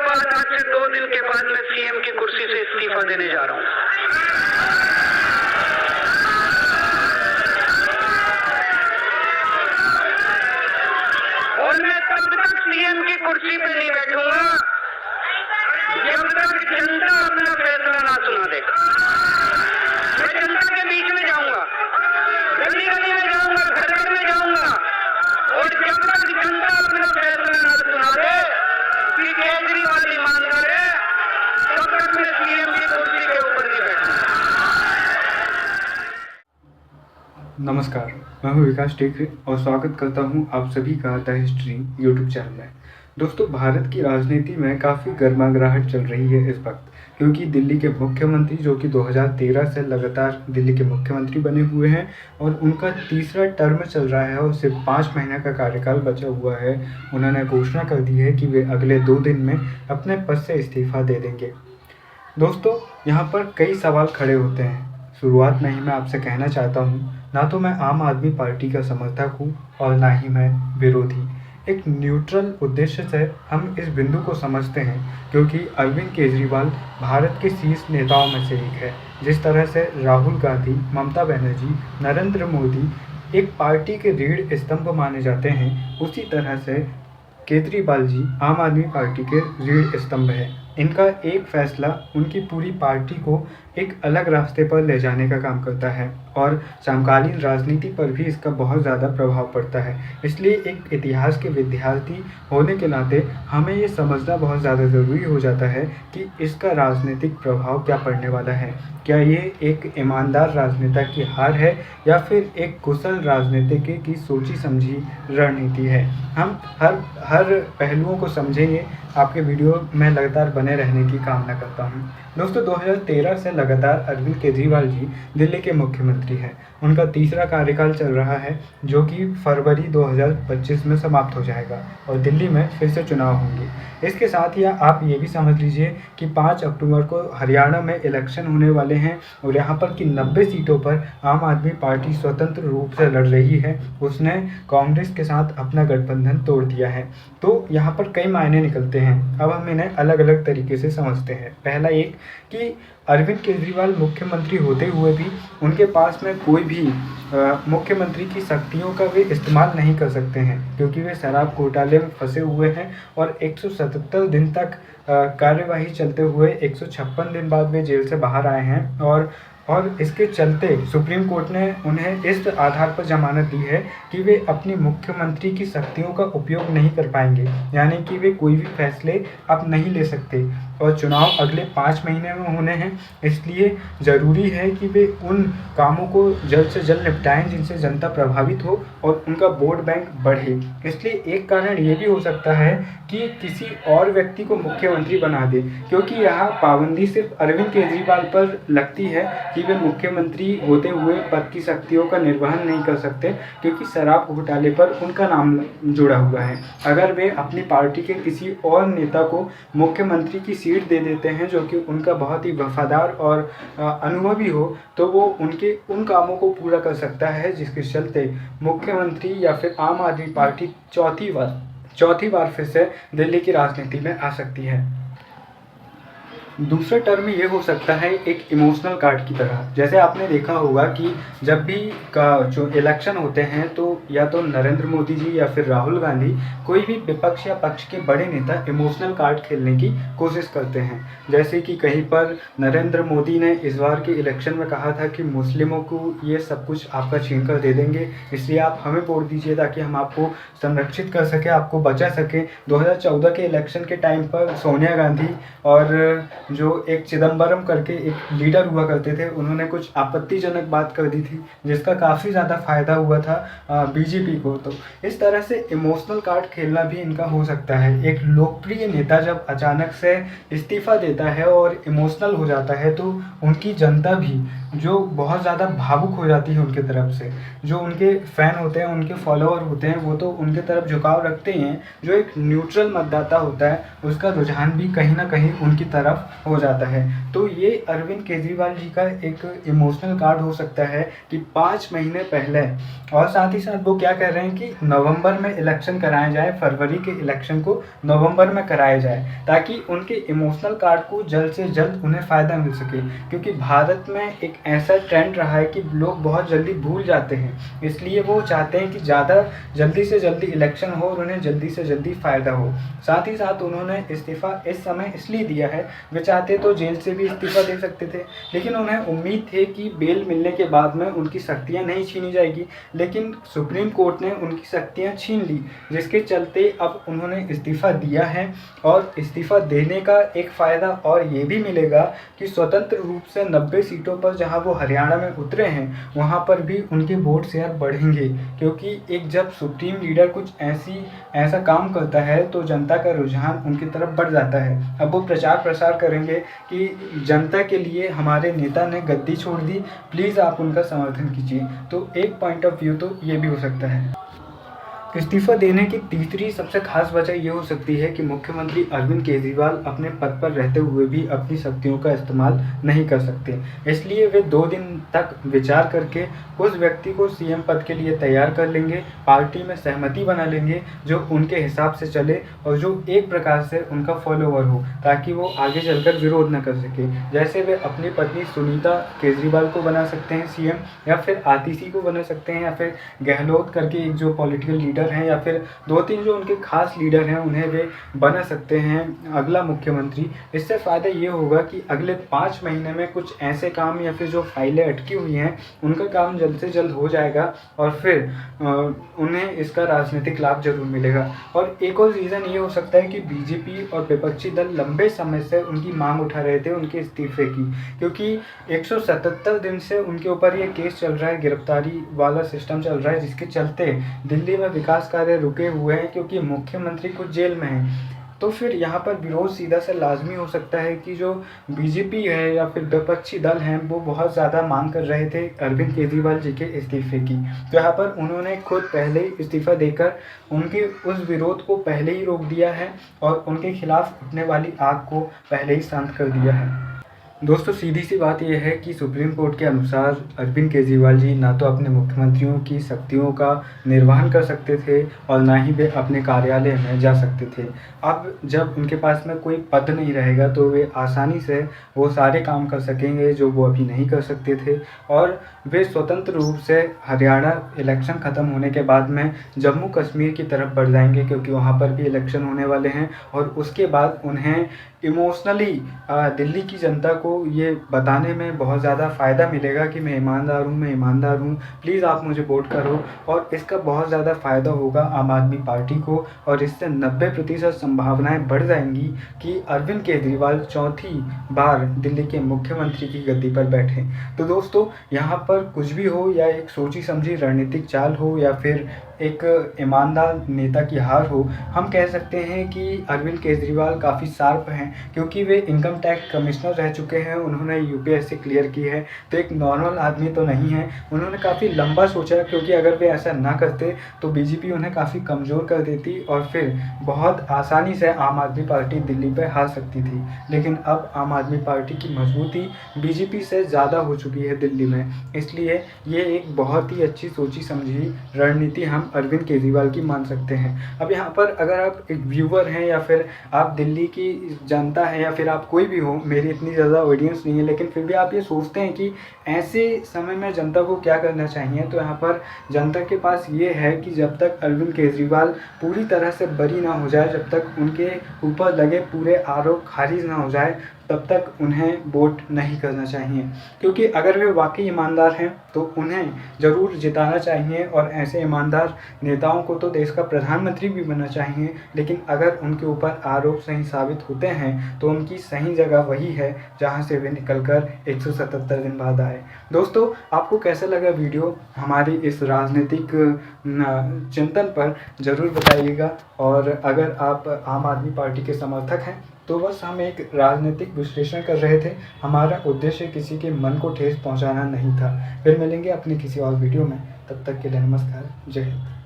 बाद आज से 2 दिन के बाद मैं सीएम की कुर्सी से इस्तीफा देने जा रहा हूं। और मैं तब तक सीएम की कुर्सी पे नहीं बैठूंगा जब तक जनता अपना फैसला ना सुना दे। मैं जनता के बीच में जाऊंगा, गली गली में जाऊंगा, घर घर में जाऊंगा, और जब तक जनता अपना फैसला ना सुना दे कि केजरीवाल ईमानदार है, तब तक मैं सीएम की कुर्सी के ऊपर नहीं बैठूंगा। नमस्कार, मैं हूं विकास टेकरे और स्वागत करता हूं आप सभी का द हिस्ट्री यूट्यूब चैनल में। दोस्तों, भारत की राजनीति में काफ़ी गर्मागराहट चल रही है इस वक्त, क्योंकि दिल्ली के मुख्यमंत्री जो कि 2013 से लगातार दिल्ली के मुख्यमंत्री बने हुए हैं और उनका तीसरा टर्म चल रहा है और सिर्फ 5 महीने का कार्यकाल बचा हुआ है, उन्होंने घोषणा कर दी है कि वे अगले 2 दिन में अपने पद से इस्तीफा दे देंगे। दोस्तों, यहाँ पर कई सवाल खड़े होते हैं। शुरुआत में ही मैं आपसे कहना चाहता हूँ, ना तो मैं आम आदमी पार्टी का समर्थक हूँ और ना ही मैं विरोधी। एक न्यूट्रल उद्देश्य से हम इस बिंदु को समझते हैं, क्योंकि अरविंद केजरीवाल भारत के शीर्ष नेताओं में से एक है। जिस तरह से राहुल गांधी, ममता बनर्जी, नरेंद्र मोदी एक पार्टी के रीढ़ स्तंभ माने जाते हैं, उसी तरह से केजरीवाल जी आम आदमी पार्टी के रीढ़ स्तंभ है। इनका एक फैसला उनकी पूरी पार्टी को एक अलग रास्ते पर ले जाने का काम करता है और समकालीन राजनीति पर भी इसका बहुत ज़्यादा प्रभाव पड़ता है। इसलिए एक इतिहास के विद्यार्थी होने के नाते हमें ये समझना बहुत ज़्यादा ज़रूरी हो जाता है कि इसका राजनीतिक प्रभाव क्या पड़ने वाला है। क्या ये एक ईमानदार राजनेता की हार है या फिर एक कुशल राजनीतिक की सोची समझी रणनीति है। हम हर पहलुओं को समझेंगे। आपके वीडियो में लगातार बने रहने की कामना करता हूँ। दोस्तों, 2013 से लगातार अरविंद केजरीवाल जी दिल्ली के मुख्यमंत्री हैं। उनका तीसरा कार्यकाल चल रहा है, जो कि फरवरी 2025 में समाप्त हो जाएगा और दिल्ली में फिर से चुनाव होंगे। इसके साथ ही आप ये भी समझ लीजिए कि 5 अक्टूबर को हरियाणा में इलेक्शन होने वाले हैं और यहाँ पर की 90 सीटों पर आम आदमी पार्टी स्वतंत्र रूप से लड़ रही है। उसने कांग्रेस के साथ अपना गठबंधन तोड़ दिया है। तो यहाँ पर कई मायने निकलते हैं। अब हम इन्हें अलग अलग तरीके से समझते हैं। पहला एक कि अरविंद केजरीवाल मुख्यमंत्री होते हुए भी उनके पास में कोई भी मुख्यमंत्री की शक्तियों का वे इस्तेमाल नहीं कर सकते हैं, क्योंकि वे शराब घोटाले में फंसे हुए हैं और 177 दिन तक कार्यवाही चलते हुए 156 दिन बाद वे जेल से बाहर आए हैं और इसके चलते सुप्रीम कोर्ट ने उन्हें इस आधार पर जमानत दी है कि वे अपनी मुख्यमंत्री की शक्तियों का उपयोग नहीं कर पाएंगे, यानी कि वे कोई भी फैसले अब नहीं ले सकते। और चुनाव अगले 5 महीने में होने हैं, इसलिए ज़रूरी है कि वे उन कामों को जल्द से जल्द निपटाएं जिनसे जनता प्रभावित हो और उनका वोट बैंक बढ़े। इसलिए एक कारण ये भी हो सकता है कि किसी और व्यक्ति को मुख्यमंत्री बना दे, क्योंकि यहाँ पाबंदी सिर्फ अरविंद केजरीवाल पर लगती है कि वे मुख्यमंत्री होते हुए पद की शक्तियों का निर्वहन नहीं कर सकते, क्योंकि शराब घोटाले पर उनका नाम जुड़ा हुआ है। अगर वे अपनी पार्टी के किसी और नेता को मुख्यमंत्री की सीट दे देते हैं जो कि उनका बहुत ही वफादार और अनुभवी हो, तो वो उनके उन कामों को पूरा कर सकता है, जिसके चलते मुख्यमंत्री या फिर आम आदमी पार्टी चौथी बार फिर से दिल्ली की राजनीति में आ सकती है। दूसरा टर्म ये हो सकता है एक इमोशनल कार्ड की तरह। जैसे आपने देखा होगा कि जब भी जो इलेक्शन होते हैं तो या तो नरेंद्र मोदी जी या फिर राहुल गांधी, कोई भी विपक्ष या पक्ष के बड़े नेता इमोशनल कार्ड खेलने की कोशिश करते हैं। जैसे कि कहीं पर नरेंद्र मोदी ने इस बार के इलेक्शन में कहा था कि मुस्लिमों को ये सब कुछ आपका छीन कर दे देंगे, इसलिए आप हमें वोट दीजिए ताकि हम आपको संरक्षित कर सकें, आपको बचा सकें। 2014 के इलेक्शन के टाइम पर सोनिया गांधी और जो एक चिदम्बरम करके एक लीडर हुआ करते थे, उन्होंने कुछ आपत्तिजनक बात कर दी थी, जिसका काफ़ी ज़्यादा फायदा हुआ था बीजेपी को। तो इस तरह से इमोशनल कार्ड खेलना भी इनका हो सकता है। एक लोकप्रिय नेता जब अचानक से इस्तीफा देता है और इमोशनल हो जाता है, तो उनकी जनता भी जो बहुत ज़्यादा भावुक हो जाती है उनके तरफ से, जो उनके फ़ैन होते हैं, उनके फॉलोअर होते हैं, वो तो उनके तरफ झुकाव रखते ही हैं। जो एक न्यूट्रल मतदाता होता है, उसका रुझान भी कहीं ना कहीं उनकी तरफ हो जाता है। तो ये अरविंद केजरीवाल जी का एक इमोशनल कार्ड हो सकता है कि 5 महीने पहले, और साथ ही साथ वो क्या कह रहे हैं कि नवंबर में इलेक्शन कराया जाए, फरवरी के इलेक्शन को नवंबर में कराया जाए, ताकि उनके इमोशनल कार्ड को जल्द से जल्द उन्हें फ़ायदा मिल सके। क्योंकि भारत में एक ऐसा ट्रेंड रहा है कि लोग बहुत जल्दी भूल जाते हैं, इसलिए वो चाहते हैं कि ज़्यादा जल्दी से जल्दी इलेक्शन हो और उन्हें जल्दी से जल्दी फ़ायदा हो। साथ ही साथ उन्होंने इस्तीफ़ा इस समय इसलिए दिया है, वे चाहते तो जेल से भी इस्तीफ़ा दे सकते थे, लेकिन उन्हें उम्मीद थी कि बेल मिलने के बाद में उनकी शक्तियाँ नहीं छीनी जाएगी, लेकिन सुप्रीम कोर्ट ने उनकी शक्तियाँ छीन ली, जिसके चलते अब उन्होंने इस्तीफ़ा दिया है। और इस्तीफ़ा देने का एक फ़ायदा और ये भी मिलेगा कि स्वतंत्र रूप से 90 सीटों पर जहां वो हरियाणा में उतरे हैं, वहां पर भी उनके वोट शेयर बढ़ेंगे। क्योंकि एक जब सुप्रीम लीडर कुछ ऐसा काम करता है तो जनता का रुझान उनकी तरफ बढ़ जाता है। अब वो प्रचार प्रसार करेंगे कि जनता के लिए हमारे नेता ने गद्दी छोड़ दी, प्लीज़ आप उनका समर्थन कीजिए। तो एक पॉइंट ऑफ व्यू तो ये भी हो सकता है। इस्तीफ़ा देने की तीसरी सबसे खास वजह ये हो सकती है कि मुख्यमंत्री अरविंद केजरीवाल अपने पद पर रहते हुए भी अपनी शक्तियों का इस्तेमाल नहीं कर सकते, इसलिए वे 2 दिन तक विचार करके उस व्यक्ति को सीएम पद के लिए तैयार कर लेंगे, पार्टी में सहमति बना लेंगे जो उनके हिसाब से चले और जो एक प्रकार से उनका फॉलोवर हो, ताकि वो आगे चलकर विरोध न कर सके। जैसे वे अपनी पत्नी सुनीता केजरीवाल को बना सकते हैं सीएम, या फिर आतिशी को बना सकते हैं, या फिर गहलोत करके एक जो पॉलिटिकल लीडर हैं, या फिर 2-3 जो उनके खास लीडर हैं उन्हें वे बना सकते हैं अगला मुख्यमंत्री। इससे फ़ायदा ये होगा कि अगले 5 महीने में कुछ ऐसे काम या फिर जो फाइलें अटकी हुई हैं उनका काम जल्द से जल्द हो जाएगा, और फिर उन्हें इसका राजनीतिक लाभ जरूर मिलेगा। और एक और रीज़न ये हो सकता है कि बीजेपी और विपक्षी दल लंबे समय से उनकी मांग उठा रहे थे उनके इस्तीफे की, क्योंकि 177 दिन से उनके ऊपर ये केस चल रहा है, गिरफ्तारी वाला सिस्टम चल रहा है, जिसके चलते दिल्ली में विकास कार्य रुके हुए हैं क्योंकि मुख्यमंत्री कुछ जेल में हैं। तो फिर यहाँ पर विरोध सीधा से लाजमी हो सकता है कि जो बीजेपी है या फिर विपक्षी दल हैं वो बहुत ज़्यादा मांग कर रहे थे अरविंद केजरीवाल जी के इस्तीफे की। तो यहाँ पर उन्होंने खुद पहले ही इस्तीफ़ा देकर उनके उस विरोध को पहले ही रोक दिया है और उनके खिलाफ उठने वाली आग को पहले ही शांत कर दिया है। दोस्तों, सीधी सी बात यह है कि सुप्रीम कोर्ट के अनुसार अरविंद केजरीवाल जी ना तो अपने मुख्यमंत्रियों की शक्तियों का निर्वहन कर सकते थे और ना ही वे अपने कार्यालय में जा सकते थे। अब जब उनके पास में कोई पद नहीं रहेगा तो वे आसानी से वो सारे काम कर सकेंगे जो वो अभी नहीं कर सकते थे, और वे स्वतंत्र रूप से हरियाणा इलेक्शन ख़त्म होने के बाद में जम्मू कश्मीर की तरफ बढ़ जाएंगे, क्योंकि वहाँ पर भी इलेक्शन होने वाले हैं। और उसके बाद उन्हें इमोशनली दिल्ली की जनता को ये बताने में बहुत ज़्यादा फ़ायदा मिलेगा कि मैं ईमानदार हूँ, प्लीज़ आप मुझे वोट करो। और इसका बहुत ज़्यादा फ़ायदा होगा आम आदमी पार्टी को, और इससे 90% संभावनाएं बढ़ जाएंगी कि अरविंद केजरीवाल चौथी बार दिल्ली के मुख्यमंत्री की गद्दी पर बैठे। तो दोस्तों, यहाँ पर कुछ भी हो, या एक सोची समझी रणनीतिक चाल हो या फिर एक ईमानदार नेता की हार हो, हम कह सकते हैं कि अरविंद केजरीवाल काफ़ी शार्प हैं, क्योंकि वे इनकम टैक्स कमिश्नर रह चुके हैं, उन्होंने यूपीएससी क्लियर की है, तो एक नॉर्मल आदमी तो नहीं है। उन्होंने काफ़ी लंबा सोचा, क्योंकि अगर वे ऐसा ना करते तो बीजेपी उन्हें काफ़ी कमज़ोर कर देती और फिर बहुत आसानी से आम आदमी पार्टी दिल्ली पर हार सकती थी। लेकिन अब आम आदमी पार्टी की मजबूती बीजेपी से ज़्यादा हो चुकी है दिल्ली में, इसलिए ये एक बहुत ही अच्छी सोची समझी रणनीति हम अरविंद केजरीवाल की मान सकते हैं। अब यहाँ पर अगर आप एक व्यूअर हैं या फिर आप दिल्ली की जनता है या फिर आप कोई भी हो, मेरी इतनी ज़्यादा ऑडियंस नहीं है, लेकिन फिर भी आप ये सोचते हैं कि ऐसे समय में जनता को क्या करना चाहिए, तो यहाँ पर जनता के पास ये है कि जब तक अरविंद केजरीवाल पूरी तरह से बरी ना हो जाए, जब तक उनके ऊपर लगे पूरे आरोप खारिज ना हो जाए, तब तक उन्हें वोट नहीं करना चाहिए। क्योंकि अगर वे वाकई ईमानदार हैं तो उन्हें ज़रूर जिताना चाहिए, और ऐसे ईमानदार नेताओं को तो देश का प्रधानमंत्री भी बनना चाहिए। लेकिन अगर उनके ऊपर आरोप सही साबित होते हैं तो उनकी सही जगह वही है जहां से वे निकलकर 177 दिन बाद आए। दोस्तों, आपको कैसा लगा वीडियो हमारी इस राजनीतिक चिंतन पर, ज़रूर बताइएगा। और अगर आप आम आदमी पार्टी के समर्थक हैं तो बस हम एक राजनीतिक विश्लेषण कर रहे थे, हमारा उद्देश्य किसी के मन को ठेस पहुंचाना नहीं था। फिर मिलेंगे अपनी किसी और वीडियो में, तब तक के लिए नमस्कार, जय हिंद।